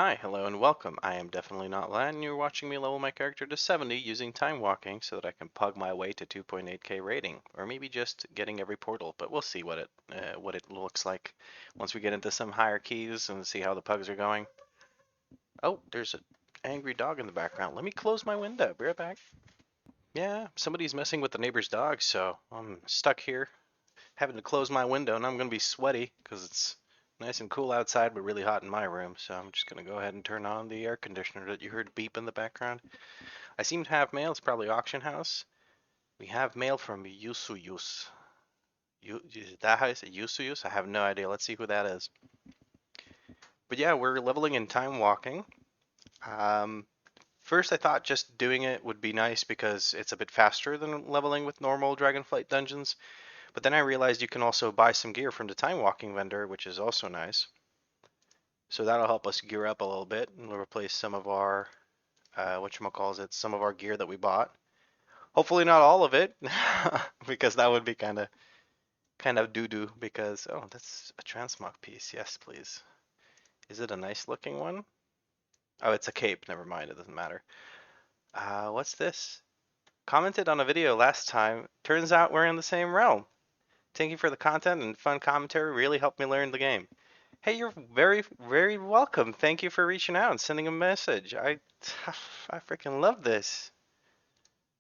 Hi, hello, and welcome. I am definitely not Lan, and you're watching me level my character to 70 using time walking so that I can pug my way to 2.8k rating, or maybe just getting every portal. But we'll see what it looks like once we get into some higher keys and see how the pugs are going. Oh, there's an angry dog in the background. Let me close my window. Be right back. Yeah, somebody's messing with the neighbor's dog, so I'm stuck here having to close my window, and I'm gonna be sweaty because it's nice and cool outside, but really hot in my room. So I'm just gonna go ahead and turn on the air conditioner that you heard beep in the background. I seem to have mail. It's probably auction house. We have mail from Yusuyus. Is that how you say Yusuyus? I have no idea. Let's see who that is. But yeah, we're leveling in time walking. Um, First, I thought just doing it would be nice because it's a bit faster than leveling with normal Dragonflight dungeons. But then I realized you can also buy some gear from the time walking vendor, which is also nice. So that'll help us gear up a little bit, and we'll replace some of our whatchamacallit, some of our gear that we bought. Hopefully not all of it, because that would be kind of doo-doo. Because oh, that's a transmog piece. Yes, please. Is it a nice looking one? Oh, it's a cape. Never mind. It doesn't matter. What's this? Commented on a video last time. Turns out we're in the same realm. Thank you for the content and fun commentary. Really helped me learn the game. Hey, you're very, very welcome. Thank you for reaching out and sending a message. I freaking love this.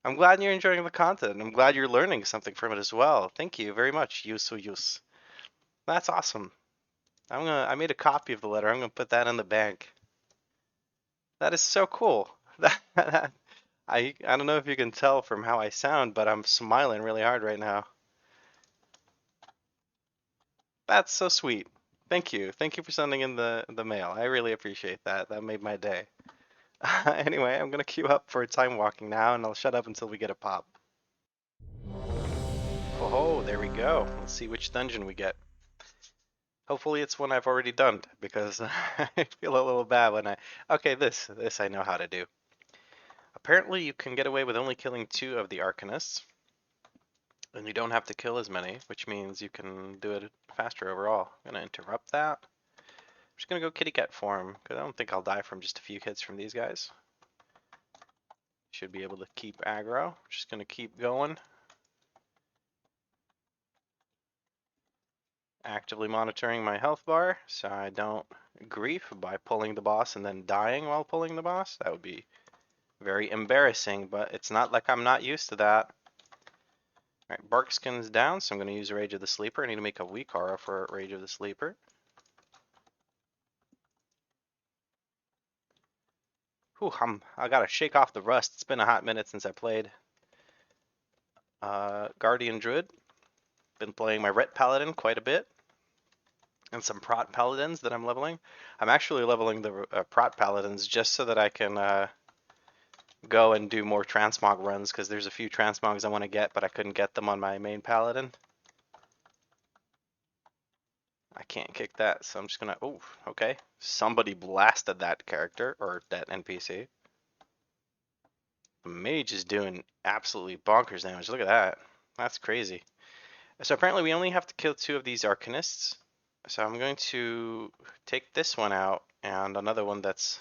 I'm glad you're enjoying the content. I'm glad you're learning something from it as well. Thank you very much, Use. That's awesome. I made a copy of the letter. I'm gonna put that in the bank. That is so cool. I don't know if you can tell from how I sound, but I'm smiling really hard right now. That's so sweet. Thank you. Thank you for sending in the mail. I really appreciate that. That made my day. Anyway, I'm gonna queue up for time walking now, and I'll shut up until we get a pop. Oh, there we go. Let's see which dungeon we get. Hopefully it's one I've already done, because I feel a little bad when Okay, this I know how to do. Apparently you can get away with only killing 2 of the Arcanists, and you don't have to kill as many, which means you can do it faster overall. I'm gonna interrupt that. I'm just gonna go kitty cat form, because I don't think I'll die from just a few hits from these guys. Should be able to keep aggro. Just gonna keep going. Actively monitoring my health bar so I don't grief by pulling the boss and then dying while pulling the boss. That would be very embarrassing, but it's not like I'm not used to that. Alright, Bark Skin's down, so I'm going to use Rage of the Sleeper. I need to make a WeakAuras for Rage of the Sleeper. Whew, I gotta shake off the rust. It's been a hot minute since I played. Guardian Druid. Been playing my Ret Paladin quite a bit. And some Prot Paladins that I'm leveling. I'm actually leveling the Prot Paladins just so that I can go and do more transmog runs, because there's a few transmogs I want to get, but I couldn't get them on my main Paladin. I can't kick that, so I'm just gonna... Oh, okay. Somebody blasted that character, or that NPC. The mage is doing absolutely bonkers damage. Look at that. That's crazy. So apparently we only have to kill 2 of these Arcanists. So I'm going to take this one out and another one that's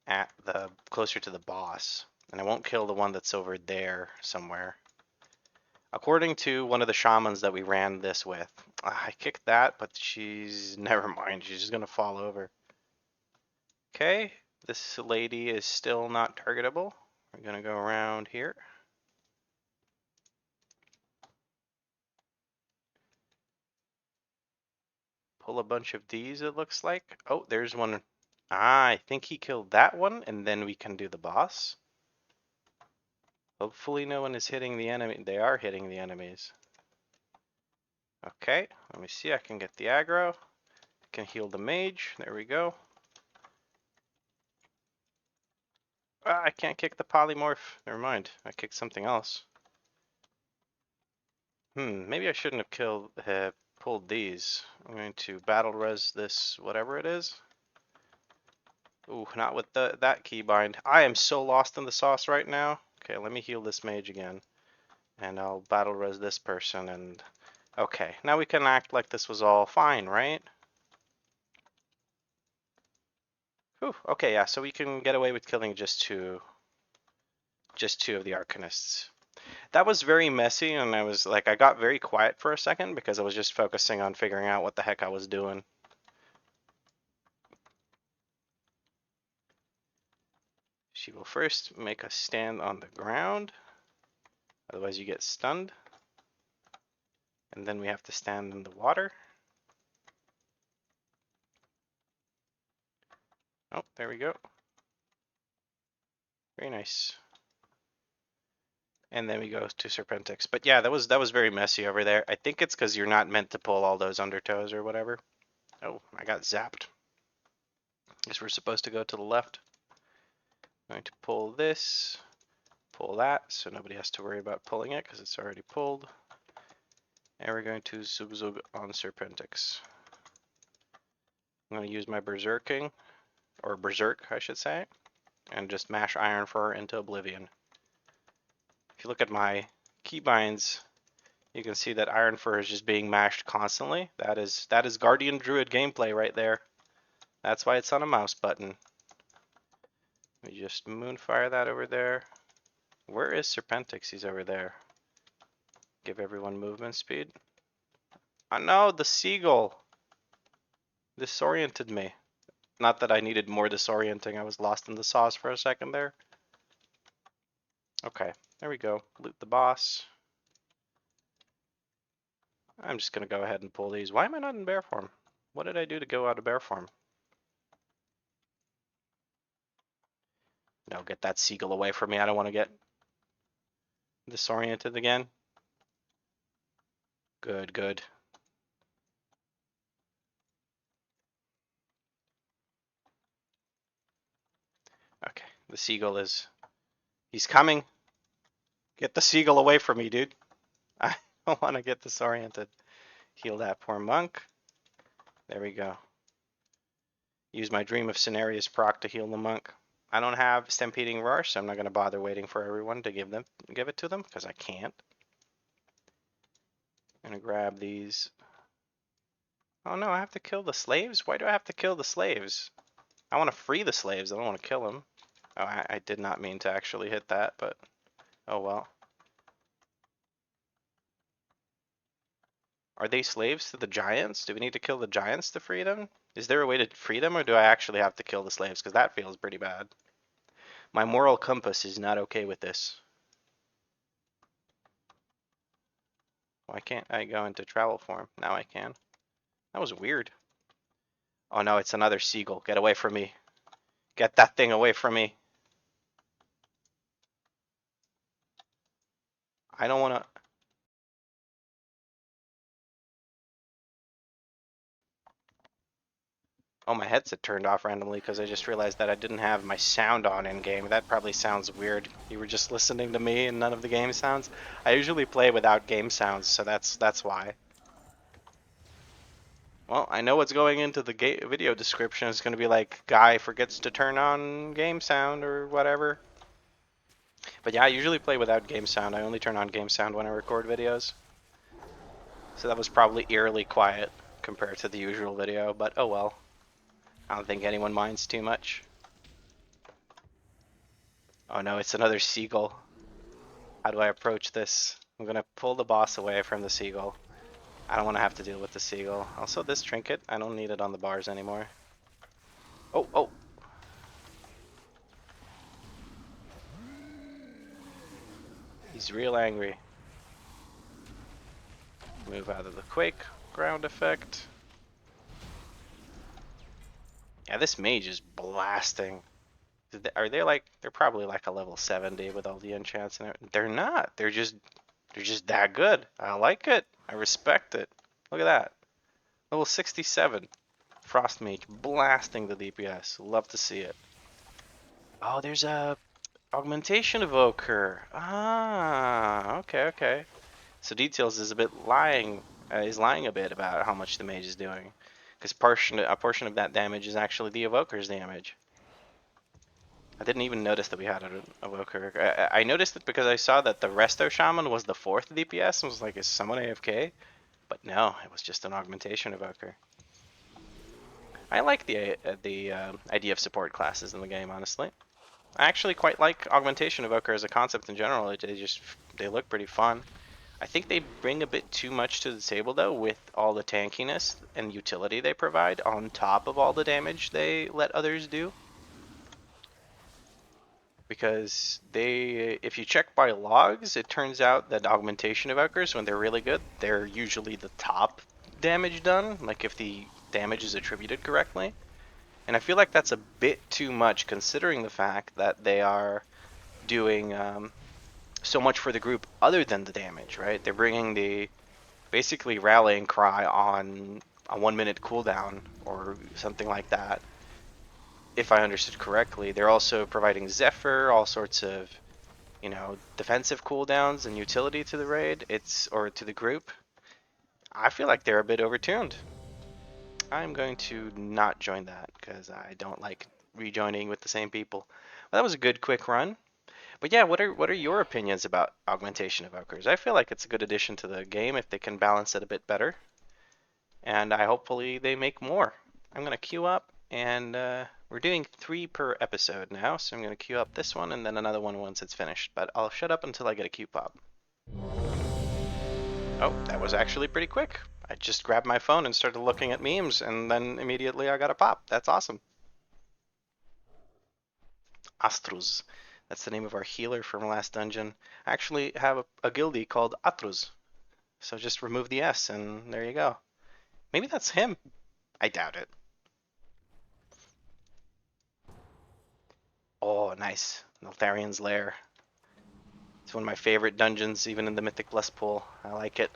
at the closer to the boss. And I won't kill the one that's over there somewhere. According to one of the shamans that we ran this with, I kicked that, but she's... never mind, she's just gonna fall over. Okay, this lady is still not targetable. We're gonna go around here. Pull a bunch of these, it looks like. Oh, there's one. Ah, I think he killed that one, and then we can do the boss. Hopefully no one is hitting the enemy. They are hitting the enemies. Okay, let me see. I can get the aggro. I can heal the mage. There we go. Ah, I can't kick the polymorph. Never mind. I kicked something else. Maybe I shouldn't have pulled these. I'm going to battle res this, whatever it is. Ooh, not with that keybind. I am so lost in the sauce right now. Okay, let me heal this mage again. And I'll battle res this person and... Okay, now we can act like this was all fine, right? Whew, okay, yeah, so we can get away with killing just two of the Arcanists. That was very messy, and I got very quiet for a second because I was just focusing on figuring out what the heck I was doing. She will first make us stand on the ground, otherwise you get stunned. And then we have to stand in the water. Oh, there we go. Very nice. And then we go to Serpentix. But yeah, that was very messy over there. I think it's because you're not meant to pull all those undertows or whatever. Oh, I got zapped. Guess we're supposed to go to the left. I'm going to pull this, pull that, so nobody has to worry about pulling it because it's already pulled. And we're going to Zug Zug on Serpentix. I'm going to use my Berserking, or Berserk, I should say, and just mash Iron Fur into oblivion. If you look at my keybinds, you can see that Iron Fur is just being mashed constantly. That is Guardian Druid gameplay right there. That's why it's on a mouse button. We just Moonfire that over there. Where is Serpentix? He's over there. Give everyone movement speed. Oh no, the seagull disoriented me. Not that I needed more disorienting. I was lost in the sauce for a second there. Okay, there we go. Loot the boss. I'm just going to go ahead and pull these. Why am I not in bear form? What did I do to go out of bear form? No, get that seagull away from me. I don't want to get disoriented again. Good, good. Okay, the seagull is... He's coming. Get the seagull away from me, dude. I don't want to get disoriented. Heal that poor monk. There we go. Use my Dream of Cenarius proc to heal the monk. I don't have Stampeding Roar, so I'm not going to bother waiting for everyone to give it to them, because I can't. I'm going to grab these. Oh no, I have to kill the slaves? Why do I have to kill the slaves? I want to free the slaves, I don't want to kill them. Oh, I did not mean to actually hit that, but oh well. Are they slaves to the giants? Do we need to kill the giants to free them? Is there a way to free them, or do I actually have to kill the slaves? Because that feels pretty bad. My moral compass is not okay with this. Why can't I go into travel form? Now I can. That was weird. Oh no, it's another seagull. Get away from me. Get that thing away from me. I don't want to... Oh, my headset turned off randomly because I just realized that I didn't have my sound on in game. That probably sounds weird. You were just listening to me and none of the game sounds. I usually play without game sounds, so that's why. Well, I know what's going into the video description. It's going to be like, guy forgets to turn on game sound or whatever. But yeah, I usually play without game sound. I only turn on game sound when I record videos. So that was probably eerily quiet compared to the usual video, but oh well. I don't think anyone minds too much. Oh no, it's another seagull. How do I approach this? I'm gonna pull the boss away from the seagull. I don't want to have to deal with the seagull. Also, this trinket, I don't need it on the bars anymore. Oh, oh! He's real angry. Move out of the quake ground effect. Yeah, this mage is blasting. Are they like... They're probably like a level 70 with all the enchants and everything. They're not. They're just that good. I like it. I respect it. Look at that. Level 67. Frost Mage blasting the DPS. Love to see it. Oh, there's a augmentation evoker. Ah, okay, okay. So Details is a bit lying. Is lying a bit about how much the mage is doing, because a portion of that damage is actually the evoker's damage. I didn't even notice that we had an evoker. I noticed it because I saw that the Resto Shaman was the 4th DPS and was like, is someone AFK? But no, it was just an augmentation evoker. I like the idea of support classes in the game, honestly. I actually quite like Augmentation Evoker as a concept in general. They look pretty fun. I think they bring a bit too much to the table though, with all the tankiness and utility they provide on top of all the damage they let others do. Because if you check by logs, it turns out that Augmentation Evokers, when they're really good, they're usually the top damage done, like if the damage is attributed correctly. And I feel like that's a bit too much considering the fact that they are doing so much for the group other than the damage, right? They're bringing the basically rallying cry on a 1 minute cooldown or something like that, if I understood correctly. They're also providing Zephyr, all sorts of, defensive cooldowns and utility to the raid, or to the group. I feel like they're a bit overtuned. I'm going to not join that because I don't like rejoining with the same people. Well, that was a good quick run. But yeah, what are your opinions about Augmentation Evokers? I feel like it's a good addition to the game if they can balance it a bit better. And hopefully they make more. I'm gonna queue up, and we're doing 3 per episode now, so I'm gonna queue up this one and then another one once it's finished. But I'll shut up until I get a queue pop. Oh, that was actually pretty quick. I just grabbed my phone and started looking at memes, and then immediately I got a pop. That's awesome. Astruz. That's the name of our healer from last dungeon. I actually have a guildie called Atruz. So just remove the S, and there you go. Maybe that's him. I doubt it. Oh, nice. Neltharian's Lair. It's one of my favorite dungeons, even in the Mythic Plus pool. I like it.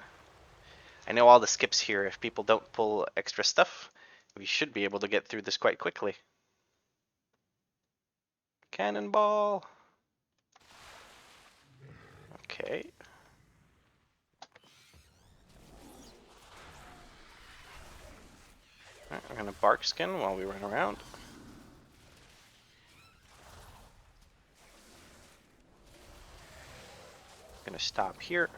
I know all the skips here. If people don't pull extra stuff, we should be able to get through this quite quickly. Cannonball. Okay. Alright, we're gonna bark skin while we run around. Gonna stop here.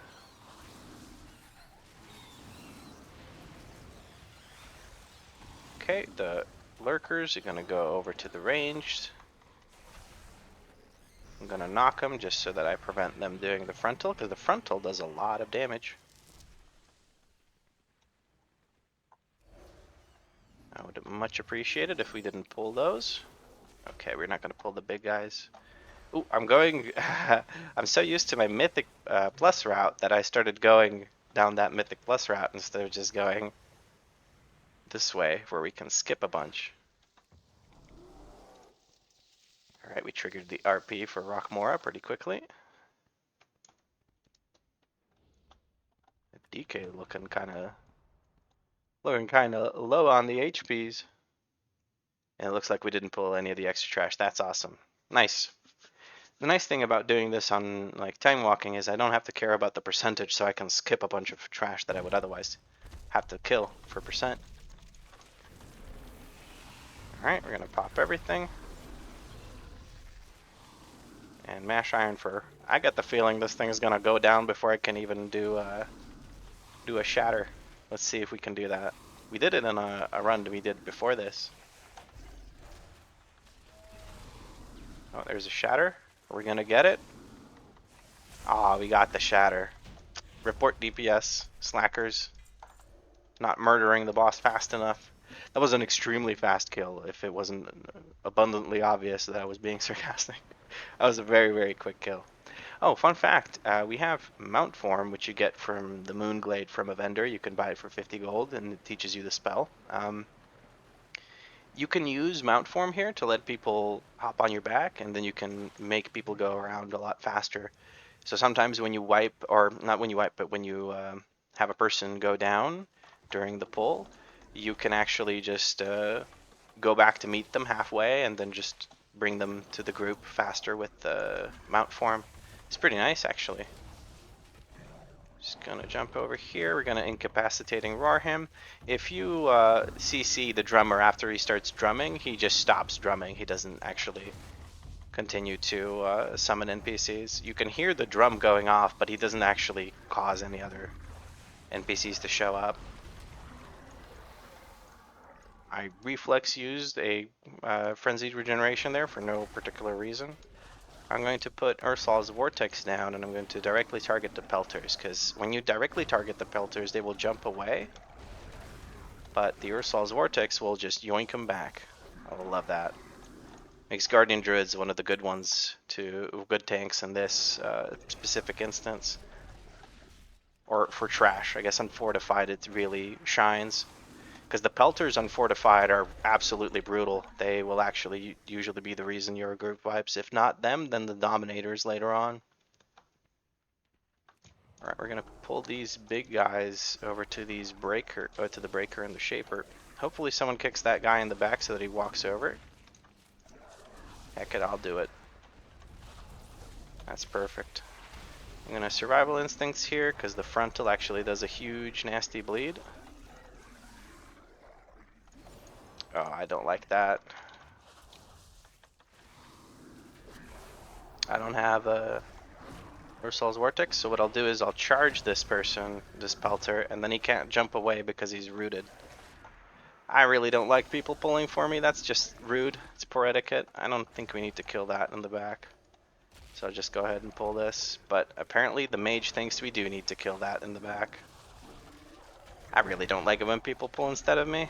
Okay, the lurkers are gonna go over to the ranged. I'm gonna knock them just so that I prevent them doing the frontal, because the frontal does a lot of damage. I would much appreciate it if we didn't pull those. Okay, we're not gonna pull the big guys. Ooh, I'm going... I'm so used to my Mythic Plus route that I started going down that Mythic Plus route instead of just going this way where we can skip a bunch. Alright, we triggered the RP for Rockmora pretty quickly. DK looking kind of low on the HPs. And it looks like we didn't pull any of the extra trash. That's awesome. Nice. The nice thing about doing this on like time walking is I don't have to care about the percentage, so I can skip a bunch of trash that I would otherwise have to kill for percent. Alright, we're gonna pop everything. And mash iron for... I get the feeling this thing is gonna go down before I can even do a shatter. Let's see if we can do that. We did it in a run we did before this. Oh, there's a shatter. Are we gonna get it? Ah, we got the shatter. Report DPS, slackers. Not murdering the boss fast enough. That was an extremely fast kill, if it wasn't abundantly obvious that I was being sarcastic. That was a very, very quick kill. Oh, fun fact, we have Mount Form, which you get from the Moonglade from a vendor. You can buy it for 50 gold, and it teaches you the spell. You can use Mount Form here to let people hop on your back, and then you can make people go around a lot faster. So sometimes when you wipe, or not when you wipe, but when you have a person go down during the pull, you can actually just go back to meet them halfway and then just bring them to the group faster with the Mount Form. It's pretty nice, actually. Just gonna jump over here. We're gonna incapacitating roar him. If you CC the drummer after he starts drumming, he just stops drumming. He doesn't actually continue to summon NPCs. You can hear the drum going off, but he doesn't actually cause any other NPCs to show up. I reflex used a frenzied regeneration there for no particular reason. I'm going to put Ursal's Vortex down, and I'm going to directly target the Pelters, because when you directly target the Pelters, they will jump away, but the Ursal's Vortex will just yoink them back. I will love that. Makes Guardian Druids one of the good ones, good tanks in this specific instance. Or for trash. I guess unfortified it really shines. Because the Pelters unfortified are absolutely brutal. They will actually usually be the reason your group wipes. If not them, then the Dominators later on. Alright, we're gonna pull these big guys over to these to the breaker and the shaper. Hopefully someone kicks that guy in the back so that he walks over. Heck it, I'll do it. That's perfect. I'm gonna survival instincts here because the frontal actually does a huge nasty bleed. Oh, I don't like that. I don't have a Ursal's Vortex, so what I'll do is I'll charge this person, this Pelter, and then he can't jump away because he's rooted. I really don't like people pulling for me, that's just rude. It's poor etiquette. I don't think we need to kill that in the back. So I'll just go ahead and pull this, but apparently the mage thinks we do need to kill that in the back. I really don't like it when people pull instead of me.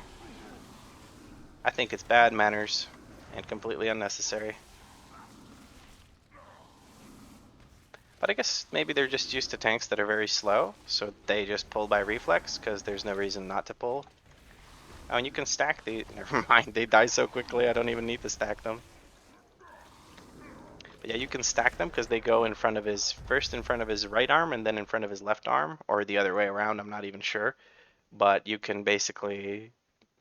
I think it's bad manners and completely unnecessary. But I guess maybe they're just used to tanks that are very slow, so they just pull by reflex because there's no reason not to pull. Oh, and you can stack the. Never mind, they die so quickly I don't even need to stack them. But yeah, you can stack them because they go in front of first in front of his right arm and then in front of his left arm, or the other way around, I'm not even sure. But you can basically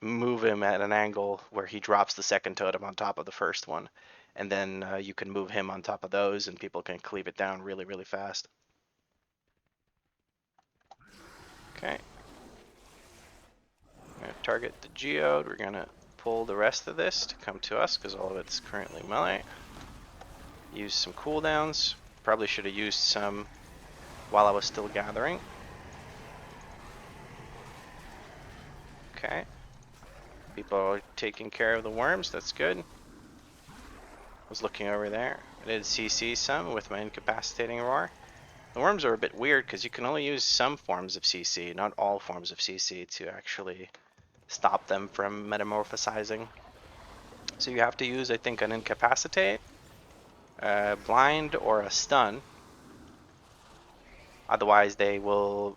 move him at an angle where he drops the second totem on top of the first one. And then you can move him on top of those and people can cleave it down really, really fast. Okay. I'm going to target the geode. We're going to pull the rest of this to come to us because all of it's currently melee. Use some cooldowns. Probably should have used some while I was still gathering. Okay. People are taking care of the worms. That's good. Was looking over there. I did CC some with my incapacitating roar. The worms are a bit weird because you can only use some forms of CC, not all forms of CC, to actually stop them from metamorphosizing. So you have to use, I think, an incapacitate, a blind, or a stun. Otherwise, I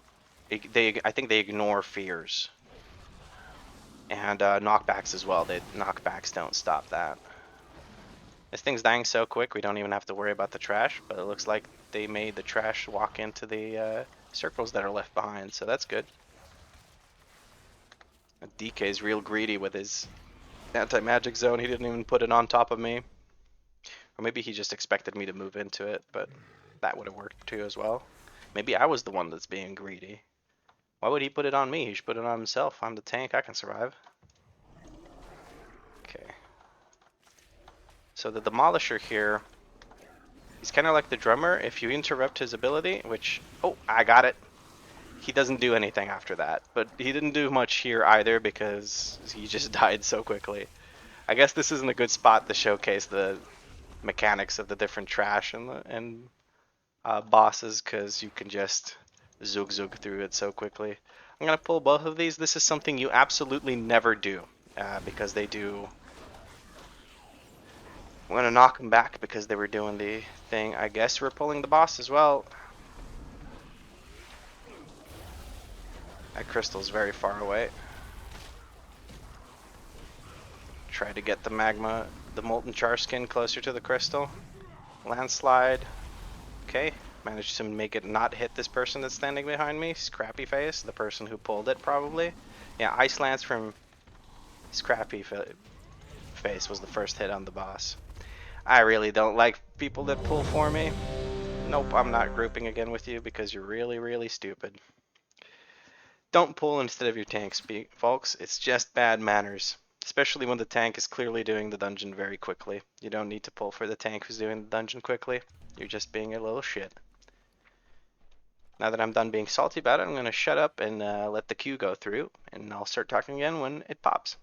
think they ignore fears. And knockbacks as well. Knockbacks don't stop that. This thing's dying so quick we don't even have to worry about the trash, but it looks like they made the trash walk into the circles that are left behind, so that's good. DK's real greedy with his anti-magic zone. He didn't even put it on top of me. Or maybe he just expected me to move into it, but that would have worked too as well. Maybe I was the one that's being greedy. Why would he put it on me? He should put it on himself. I'm the tank, I can survive. Okay. So the Demolisher here, he's kind of like the drummer. If you interrupt his ability, which, oh, I got it. He doesn't do anything after that, but he didn't do much here either because he just died so quickly. I guess this isn't a good spot to showcase the mechanics of the different trash and bosses because you can just zug through it so quickly. I'm gonna pull both of these. This is something you absolutely never do because they do. I'm gonna knock them back because they were doing the thing. I guess we're pulling the boss as well. That crystal's very far away. Try to get the magma, the molten char skin closer to the crystal. Landslide. Okay, managed to make it not hit this person that's standing behind me. Scrappy face, the person who pulled it probably. Yeah, Ice Lance from Scrappy face was the first hit on the boss. I really don't like people that pull for me. Nope, I'm not grouping again with you because you're really, really stupid. Don't pull instead of your tank, folks. It's just bad manners. Especially when the tank is clearly doing the dungeon very quickly. You don't need to pull for the tank who's doing the dungeon quickly. You're just being a little shit. Now that I'm done being salty about it, I'm going to shut up and let the queue go through. And I'll start talking again when it pops.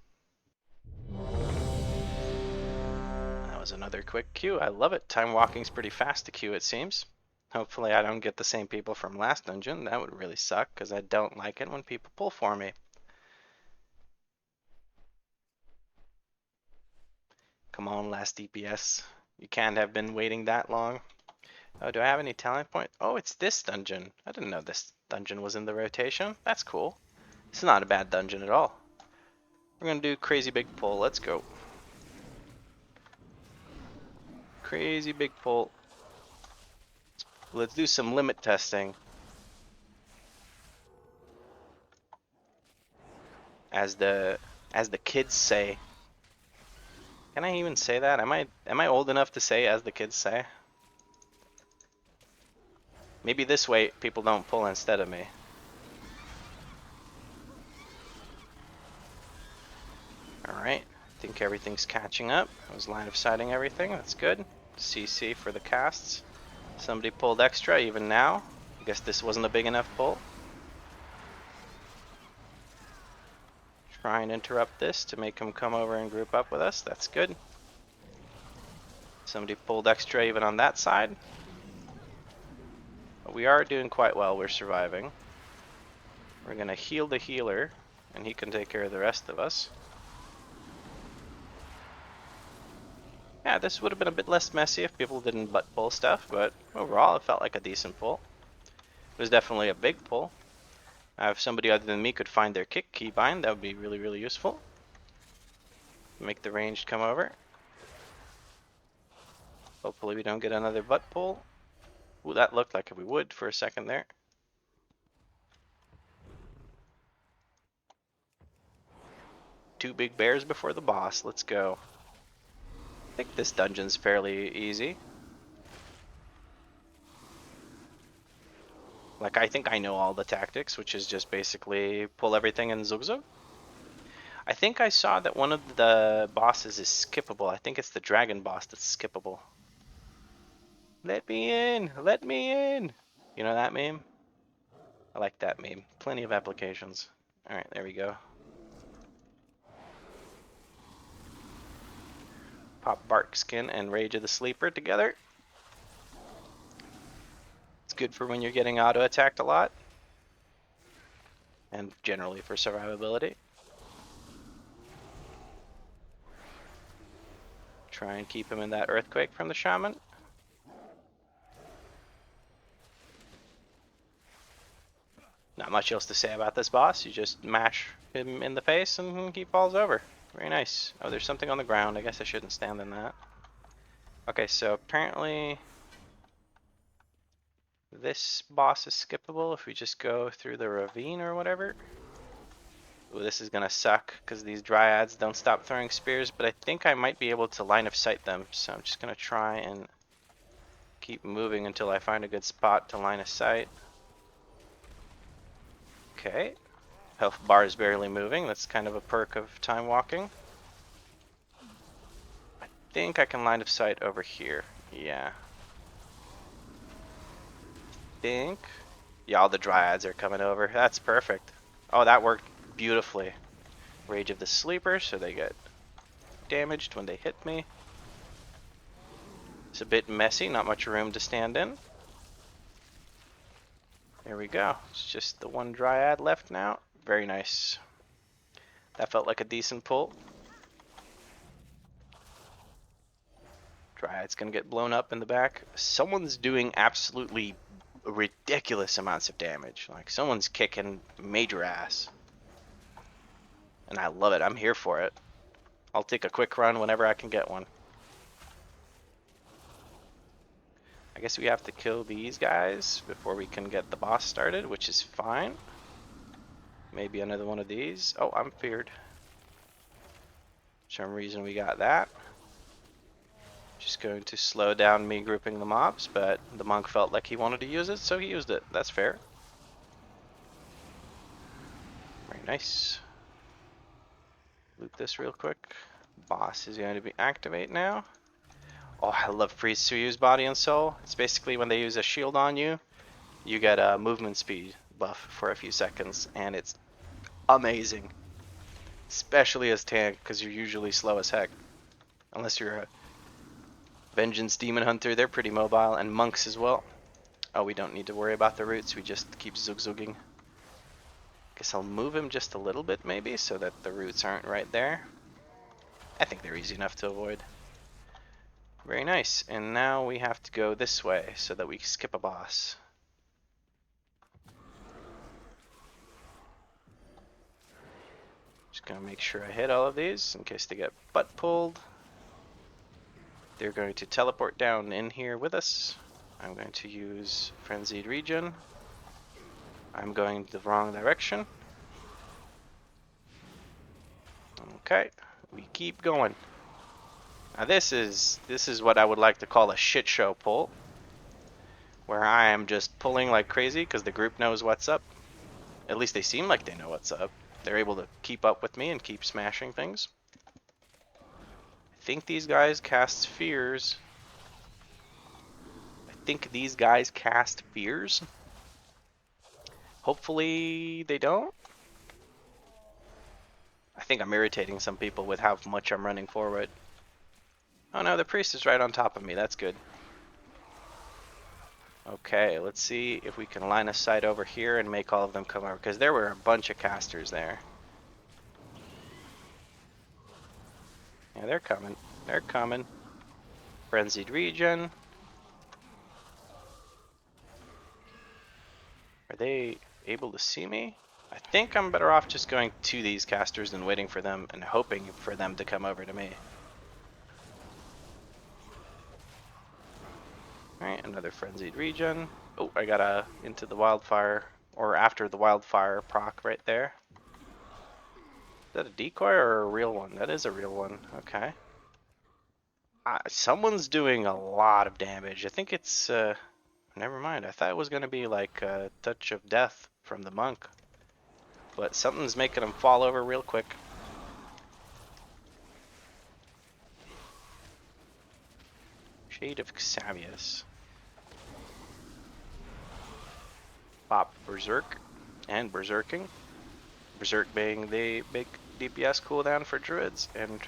That was another quick queue. I love it. Time walking's pretty fast to queue, it seems. Hopefully I don't get the same people from last dungeon. That would really suck, because I don't like it when people pull for me. Come on, last DPS. You can't have been waiting that long. Oh, do I have any talent point? Oh, it's this dungeon. I didn't know this dungeon was in the rotation. That's cool. It's not a bad dungeon at all. We're gonna do crazy big pull. Let's go. Crazy big pull. Let's do some limit testing. As the kids say. Can I even say that? Am I old enough to say as the kids say? Maybe this way people don't pull instead of me. Alright, I think everything's catching up. I was line of sighting everything, that's good. CC for the casts. Somebody pulled extra even now. I guess this wasn't a big enough pull. Try and interrupt this to make them come over and group up with us, that's good. Somebody pulled extra even on that side. But we are doing quite well, we're surviving. We're gonna heal the healer, and he can take care of the rest of us. Yeah, this would have been a bit less messy if people didn't butt pull stuff, but overall it felt like a decent pull. It was definitely a big pull. If somebody other than me could find their kick keybind, that would be really, really useful. Make the ranged come over. Hopefully we don't get another butt pull. Ooh, that looked like we would for a second there. Two big bears before the boss, let's go. I think this dungeon's fairly easy. Like, I think I know all the tactics, which is just basically pull everything in Zugzug. I think I saw that one of the bosses is skippable. I think it's the dragon boss that's skippable. Let me in! Let me in! You know that meme? I like that meme. Plenty of applications. Alright, there we go. Pop Bark Skin and Rage of the Sleeper together. It's good for when you're getting auto-attacked a lot. And generally for survivability. Try and keep him in that earthquake from the shaman. Not much else to say about this boss. You just mash him in the face and he falls over. Very nice. Oh, there's something on the ground. I guess I shouldn't stand in that. Okay, so apparently this boss is skippable if we just go through the ravine or whatever. Ooh, this is gonna suck because these dryads don't stop throwing spears, but I think I might be able to line of sight them. So I'm just gonna try and keep moving until I find a good spot to line of sight. Okay. Health bar is barely moving. That's kind of a perk of time walking. I think I can line of sight over here. Yeah. Yeah, all the dryads are coming over. That's perfect. Oh, that worked beautifully. Rage of the Sleeper, so they get damaged when they hit me. It's a bit messy, not much room to stand in. There we go. It's just the one dryad left now. Very nice. That felt like a decent pull. Dryad's gonna get blown up in the back. Someone's doing absolutely ridiculous amounts of damage. Like, someone's kicking major ass. And I love it. I'm here for it. I'll take a quick run whenever I can get one. I guess we have to kill these guys before we can get the boss started, which is fine. Maybe another one of these. Oh, I'm feared. For some reason we got that. Just going to slow down me grouping the mobs, but the monk felt like he wanted to use it, so he used it. That's fair. Very nice. Loot this real quick. Boss is going to be activate now. Oh, I love priests who use body and soul. It's basically when they use a shield on you, you get a movement speed buff for a few seconds, and it's amazing. especially as tank, because you're usually slow as heck. Unless you're a Vengeance Demon Hunter, they're pretty mobile, and monks as well. Oh, we don't need to worry about the roots, we just keep zug-zugging. Guess I'll move him just a little bit maybe, so that the roots aren't right there. I think they're easy enough to avoid. Very nice, and now we have to go this way, so that we skip a boss. Just gonna make sure I hit all of these, in case they get butt pulled. They're going to teleport down in here with us. I'm going to use Frenzied Regen. I'm going the wrong direction. Okay, we keep going. Now this is what I would like to call a shit show pull, where I am just pulling like crazy because the group knows what's up. At least they seem like they know what's up. They're able to keep up with me and keep smashing things. I think these guys cast spheres. Hopefully they don't. I think I'm irritating some people with how much I'm running forward. Oh no, the priest is right on top of me. That's good. Okay, let's see if we can line of sight over here and make all of them come over, because there were a bunch of casters there. Yeah, they're coming. They're coming. Frenzied Regen. Are they able to see me? I think I'm better off just going to these casters and waiting for them and hoping for them to come over to me. Alright, another Frenzied Regen. Oh, I got a into the wildfire, or after the wildfire proc right there. Is that a decoy or a real one? That is a real one. Okay. Someone's doing a lot of damage. I think it's, never mind. I thought it was going to be like a touch of death from the monk. But something's making him fall over real quick. Shade of Xavius. Pop Berserk and Berserking. Berserk being the big DPS cooldown for druids, and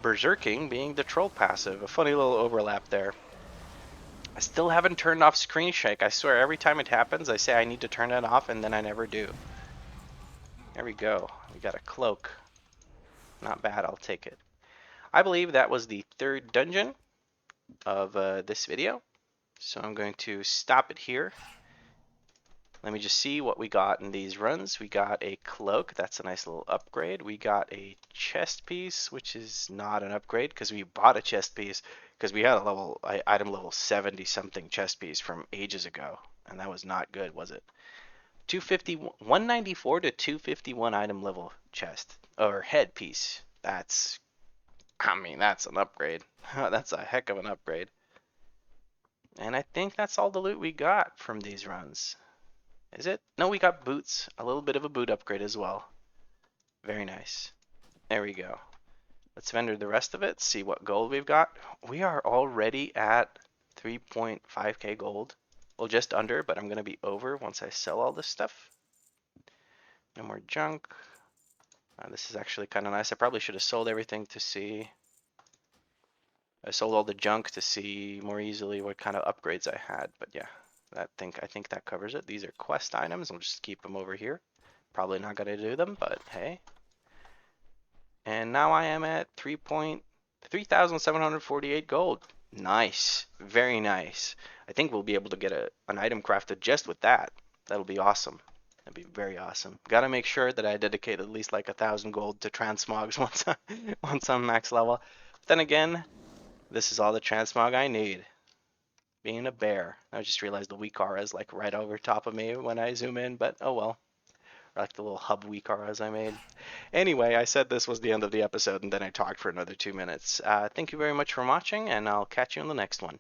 Berserking being the troll passive. A funny little overlap there. I still haven't turned off screen shake. I swear every time it happens I say I need to turn it off and then I never do. There we go. We got a cloak. Not bad, I'll take it. I believe that was the third dungeon of this video. So I'm going to stop it here. Let me just see what we got in these runs. We got a cloak, that's a nice little upgrade. We got a chest piece, which is not an upgrade because we bought a chest piece because we had a item level 70 something chest piece from ages ago, and that was not good, was it? 194 to 251 item level chest or head piece. That's an upgrade. That's a heck of an upgrade. And I think that's all the loot we got from these runs. Is it? No, we got boots. A little bit of a boot upgrade as well. Very nice. There we go. Let's vendor the rest of it, see what gold we've got. We are already at 3.5k gold. Well, just under, but I'm going to be over once I sell all this stuff. No more junk. This is actually kind of nice. I probably should have sold everything to see. I sold all the junk to see more easily what kind of upgrades I had, but yeah. I think that covers it. These are quest items. We'll just keep them over here. Probably not going to do them, but hey. And now I am at 3,748 gold. Nice. Very nice. I think we'll be able to get an item crafted just with that. That'll be awesome. That'd be very awesome. Gotta make sure that I dedicate at least like 1,000 gold to transmogs once I'm max level. But then again, this is all the transmog I need. Being a bear. I just realized the WeakAuras is like right over top of me when I zoom in, but oh well. Or like the little hub WeakAuras I made. Anyway, I said this was the end of the episode and then I talked for another 2 minutes. Thank you very much for watching, and I'll catch you in the next one.